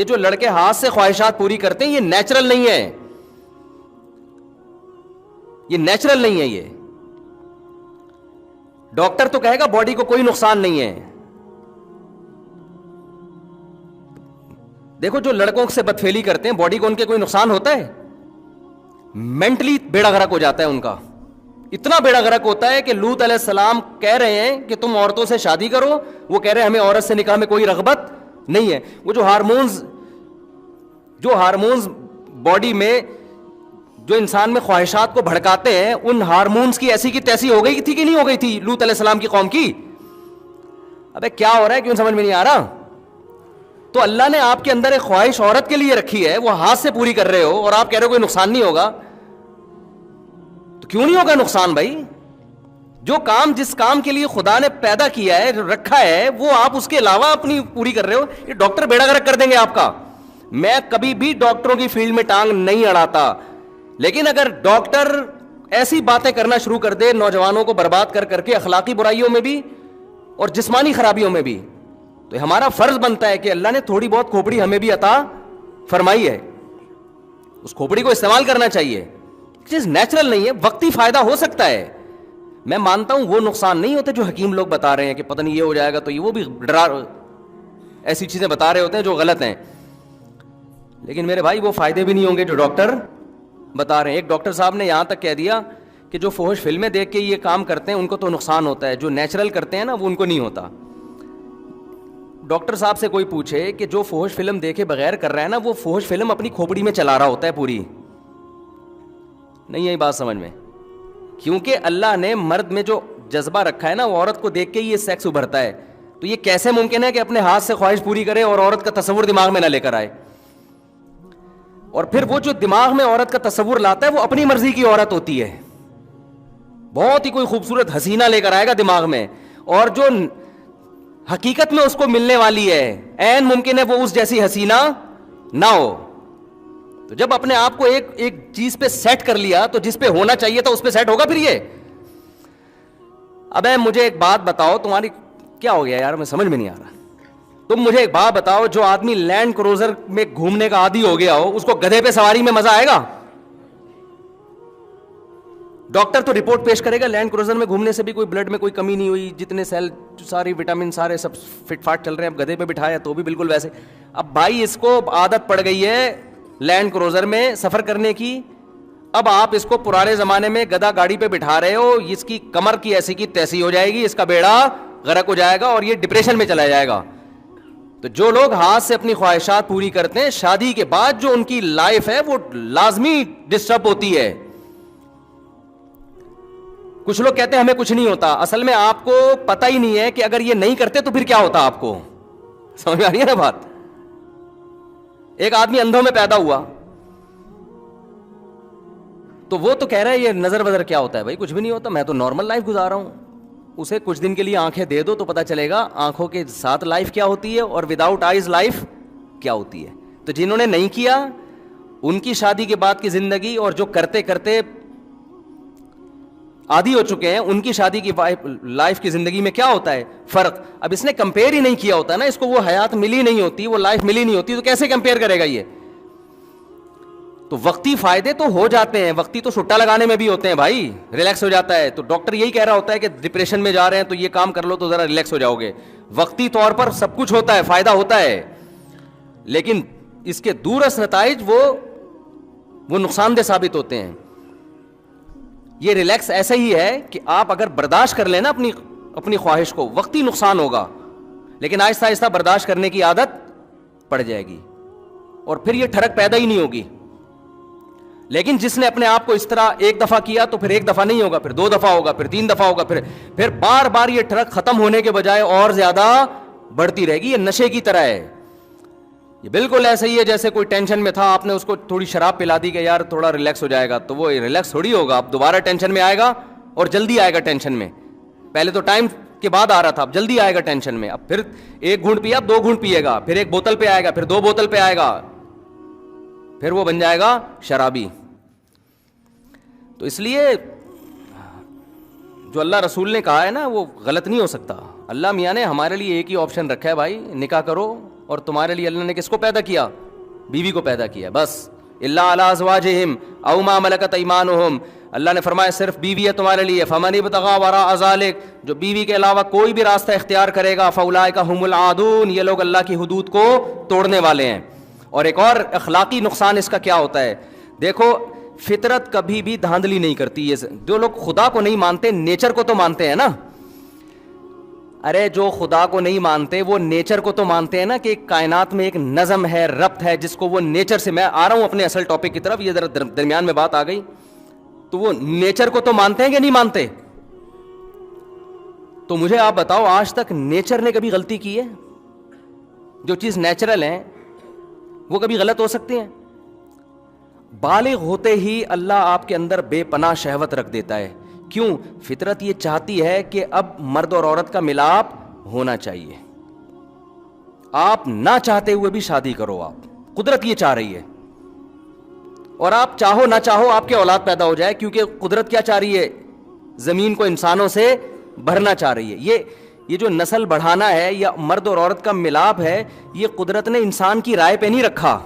یہ جو لڑکے ہاتھ سے خواہشات پوری کرتے ہیں یہ نیچرل نہیں ہے، یہ نیچرل نہیں ہے. یہ ڈاکٹر تو کہے گا باڈی کو کوئی نقصان نہیں ہے. دیکھو جو لڑکوں سے بدفعلی کرتے ہیں باڈی کو ان کے کوئی نقصان ہوتا ہے؟ مینٹلی بیڑا غرق ہو جاتا ہے ان کا. اتنا بیڑا غرق ہوتا ہے کہ لوط علیہ السلام کہہ رہے ہیں کہ تم عورتوں سے شادی کرو، وہ کہہ رہے ہیں ہمیں عورت سے نکاح میں کوئی رغبت نہیں ہے. وہ جو ہارمونز باڈی میں جو انسان میں خواہشات کو بھڑکاتے ہیں، ان ہارمونز کی ایسی کی تیسی ہو گئی تھی کہ نہیں ہو گئی تھی لوط علیہ السلام کی قوم کی؟ ابے کیا ہو رہا ہے، کیوں سمجھ میں نہیں آ رہا؟ تو اللہ نے آپ کے اندر ایک خواہش عورت کے لیے رکھی ہے، وہ ہاتھ سے پوری کر رہے ہو اور آپ کہہ رہے ہو کوئی نقصان نہیں ہوگا. تو کیوں نہیں ہوگا نقصان بھائی؟ جو کام جس کام کے لیے خدا نے پیدا کیا ہے رکھا ہے وہ آپ اس کے علاوہ اپنی پوری کر رہے ہو. یہ ڈاکٹر بیڑا غرق کر دیں گے آپ کا. میں کبھی بھی ڈاکٹروں کی فیلڈ میں ٹانگ نہیں اڑاتا، لیکن اگر ڈاکٹر ایسی باتیں کرنا شروع کر دے نوجوانوں کو برباد کر کر کے اخلاقی برائیوں میں بھی اور جسمانی خرابیوں میں بھی، تو ہمارا فرض بنتا ہے کہ اللہ نے تھوڑی بہت کھوپڑی ہمیں بھی عطا فرمائی ہے، اس کھوپڑی کو استعمال کرنا چاہیے. چیز نیچرل نہیں ہے، وقتی فائدہ ہو سکتا ہے. میں مانتا ہوں وہ نقصان نہیں ہوتے جو حکیم لوگ بتا رہے ہیں کہ پتہ نہیں یہ ہو جائے گا تو یہ، وہ بھی ایسی چیزیں بتا رہے ہوتے ہیں جو غلط ہیں. لیکن میرے بھائی وہ فائدے بھی نہیں ہوں گے جو ڈاکٹر بتا رہے ہیں. ایک ڈاکٹر صاحب نے یہاں تک کہہ دیا کہ جو فحش فلمیں دیکھ کے یہ کام کرتے ہیں ان کو تو نقصان ہوتا ہے، جو نیچرل کرتے ہیں نا وہ ان کو نہیں ہوتا. ڈاکٹر صاحب سے کوئی پوچھے کہ جو فحش فلم دیکھے بغیر کر رہا ہے نا، وہ فحش فلم اپنی کھوپڑی میں چلا رہا ہوتا ہے پوری. نہیں آئی بات سمجھ میں؟ کیونکہ اللہ نے مرد میں جو جذبہ رکھا ہے نا، وہ عورت کو دیکھ کے یہ سیکس ابھرتا ہے. تو یہ کیسے ممکن ہے کہ اپنے ہاتھ سے خواہش پوری کرے اور عورت کا تصور دماغ میں نہ لے کر آئے؟ اور پھر وہ جو دماغ میں عورت کا تصور لاتا ہے وہ اپنی مرضی کی عورت ہوتی ہے، بہت ہی کوئی خوبصورت حسینہ لے کر آئے گا دماغ میں، اور جو حقیقت میں اس کو ملنے والی ہے عین ممکن ہے وہ اس جیسی حسینہ نہ ہو. تو جب اپنے آپ کو ایک چیز پہ سیٹ کر لیا تو جس پہ ہونا چاہیے تھا اس پہ سیٹ ہوگا. پھر یہ ابے مجھے ایک بات بتاؤ، تمہاری کیا ہو گیا یار، میں سمجھ میں نہیں آ رہا. تم مجھے ایک بات بتاؤ، جو آدمی لینڈ کروزر میں گھومنے کا عادی ہو گیا ہو اس کو گدھے پہ سواری میں مزہ آئے گا؟ ڈاکٹر تو رپورٹ پیش کرے گا لینڈ کروزر میں گھومنے سے بھی کوئی بلڈ میں کوئی کمی نہیں ہوئی، جتنے سیل ساری وٹامن سارے سب فٹ فاٹ چل رہے ہیں. اب گدھے پہ بٹھایا تو بھی بالکل ویسے. اب بھائی اس کو عادت پڑ گئی ہے لینڈ کروزر میں سفر کرنے کی. اب آپ اس کو پرانے زمانے میں گدھا گاڑی پہ بٹھا رہے ہو، اس کی کمر کی ایسی کی تیسی ہو جائے گی، اس کا بیڑا غرق ہو جائے گا اور یہ ڈپریشن میں چلا جائے گا. تو جو لوگ ہاتھ سے اپنی خواہشات پوری کرتے ہیں شادی کے بعد جو ان کی لائف ہے وہ لازمی ڈسٹرب ہوتی ہے. کچھ لوگ کہتے ہیں ہمیں کچھ نہیں ہوتا، اصل میں آپ کو پتہ ہی نہیں ہے کہ اگر یہ نہیں کرتے تو پھر کیا ہوتا آپ کو. سمجھ میں آ رہی ہے نا بات؟ ایک آدمی اندھوں میں پیدا ہوا تو وہ تو کہہ رہا ہے یہ نظر وظر کیا ہوتا ہے؟ بھائی کچھ بھی نہیں ہوتا، میں تو نارمل لائف گزار رہا ہوں. اسے کچھ دن کے لیے آنکھیں دے دو تو پتہ چلے گا آنکھوں کے ساتھ لائف کیا ہوتی ہے اور وداؤٹ آئیز لائف کیا ہوتی ہے. تو جنہوں نے نہیں کیا ان کی شادی کے بعد کی زندگی اور جو کرتے کرتے عادی ہو چکے ہیں ان کی شادی کی لائف کی زندگی میں کیا ہوتا ہے فرق. اب اس نے کمپیئر ہی نہیں کیا ہوتا نا، اس کو وہ حیات ملی نہیں ہوتی، وہ لائف ملی نہیں ہوتی، تو کیسے کمپیئر کرے گا یہ؟ تو وقتی فائدے تو ہو جاتے ہیں، وقتی تو سٹا لگانے میں بھی ہوتے ہیں بھائی، ریلیکس ہو جاتا ہے. تو ڈاکٹر یہی کہہ رہا ہوتا ہے کہ ڈپریشن میں جا رہے ہیں تو یہ کام کر لو تو ذرا ریلیکس ہو جاؤ گے. وقتی طور پر سب کچھ ہوتا ہے، فائدہ ہوتا ہے، لیکن اس کے دورس نتائج وہ نقصان دہ ثابت ہوتے ہیں. یہ ریلیکس ایسا ہی ہے کہ آپ اگر برداشت کر لیں نا اپنی خواہش کو، وقتی نقصان ہوگا لیکن آہستہ آہستہ برداشت کرنے کی عادت پڑ جائے گی اور پھر یہ ٹھڑک پیدا ہی نہیں ہوگی. لیکن جس نے اپنے آپ کو اس طرح ایک دفعہ کیا تو پھر ایک دفعہ نہیں ہوگا، پھر 2 دفعہ ہوگا، پھر 3 دفعہ ہوگا، پھر بار بار یہ ٹھڑک ختم ہونے کے بجائے اور زیادہ بڑھتی رہے گی. یہ نشے کی طرح ہے. یہ بالکل ایسا ہی ہے جیسے کوئی ٹینشن میں تھا، آپ نے اس کو تھوڑی شراب پلا دی کہ یار تھوڑا ریلیکس ہو جائے گا، تو وہ ریلیکس تھوڑی ہوگا، اب دوبارہ ٹینشن میں آئے گا اور جلدی آئے گا ٹینشن میں. پہلے تو ٹائم کے بعد آ رہا تھا، اب جلدی آئے گا ٹینشن میں. اب پھر 1 گھونٹ پیا، 2 گھونٹ پیے گا، پھر 1 بوتل پہ آئے گا، پھر 2 بوتل پہ آئے گا، پھر وہ بن جائے گا شرابی. تو اس لیے جو اللہ رسول نے کہا ہے نا وہ غلط نہیں ہو سکتا. اللہ میاں نے ہمارے لیے ایک ہی آپشن رکھا ہے بھائی، نکاح کرو اور تمہارے لیے اللہ نے کس کو پیدا کیا؟ بیوی کو پیدا کیا. بس الا علی ازواجہم او ما ملکت ایمانہم, اللہ نے فرمایا صرف بیوی ہے تمہارے لیے. فمن ابتغى وراء ذلک, جو بیوی کے علاوہ کوئی بھی راستہ اختیار کرے گا, فاولئک هم العادون, یہ لوگ اللہ کی حدود کو توڑنے والے ہیں. اور ایک اور اخلاقی نقصان اس کا کیا ہوتا ہے, دیکھو فطرت کبھی بھی دھاندلی نہیں کرتی. یہ جو لوگ خدا کو نہیں مانتے نیچر کو تو مانتے ہیں نا. ارے جو خدا کو نہیں مانتے وہ نیچر کو تو مانتے ہیں نا, کہ کائنات میں ایک نظم ہے, ربط ہے, جس کو وہ نیچر سے, میں آ رہا ہوں اپنے اصل ٹاپک کی طرف, یہ ذرا درمیان میں بات آ گئی, تو وہ نیچر کو تو مانتے ہیں کہ نہیں مانتے؟ تو مجھے آپ بتاؤ آج تک نیچر نے کبھی غلطی کی ہے؟ جو چیز نیچرل ہے وہ کبھی غلط ہو سکتی ہیں؟ بالغ ہوتے ہی اللہ آپ کے اندر بے پناہ شہوت رکھ دیتا ہے. کیوں؟ فطرت یہ چاہتی ہے کہ اب مرد اور عورت کا ملاپ ہونا چاہیے. آپ نہ چاہتے ہوئے بھی شادی کرو, آپ قدرت یہ چاہ رہی ہے, اور آپ چاہو نہ چاہو آپ کے اولاد پیدا ہو جائے, کیونکہ قدرت کیا چاہ رہی ہے؟ زمین کو انسانوں سے بھرنا چاہ رہی ہے. یہ جو نسل بڑھانا ہے یا مرد اور عورت کا ملاپ ہے, یہ قدرت نے انسان کی رائے پہ نہیں رکھا,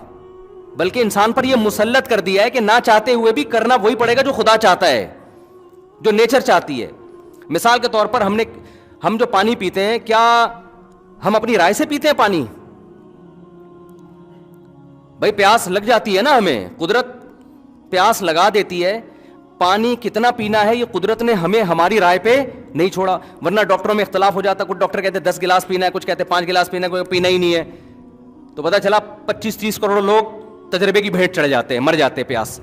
بلکہ انسان پر یہ مسلط کر دیا ہے کہ نہ چاہتے ہوئے بھی کرنا وہی پڑے گا جو خدا چاہتا ہے, جو نیچر چاہتی ہے. مثال کے طور پر ہم جو پانی پیتے ہیں, کیا ہم اپنی رائے سے پیتے ہیں پانی؟ بھائی پیاس لگ جاتی ہے نا, ہمیں قدرت پیاس لگا دیتی ہے. پانی کتنا پینا ہے یہ قدرت نے ہمیں ہماری رائے پہ نہیں چھوڑا, ورنہ ڈاکٹروں میں اختلاف ہو جاتا. کچھ ڈاکٹر کہتے ہیں 10 گلاس پینا ہے, کچھ کہتے ہیں 5 گلاس پینا ہے, کوئی پینا ہی نہیں ہے. تو پتہ چلا 25-30 کروڑ لوگ تجربے کی بھیٹ چڑھ جاتے ہیں, مر جاتے ہیں پیاس سے.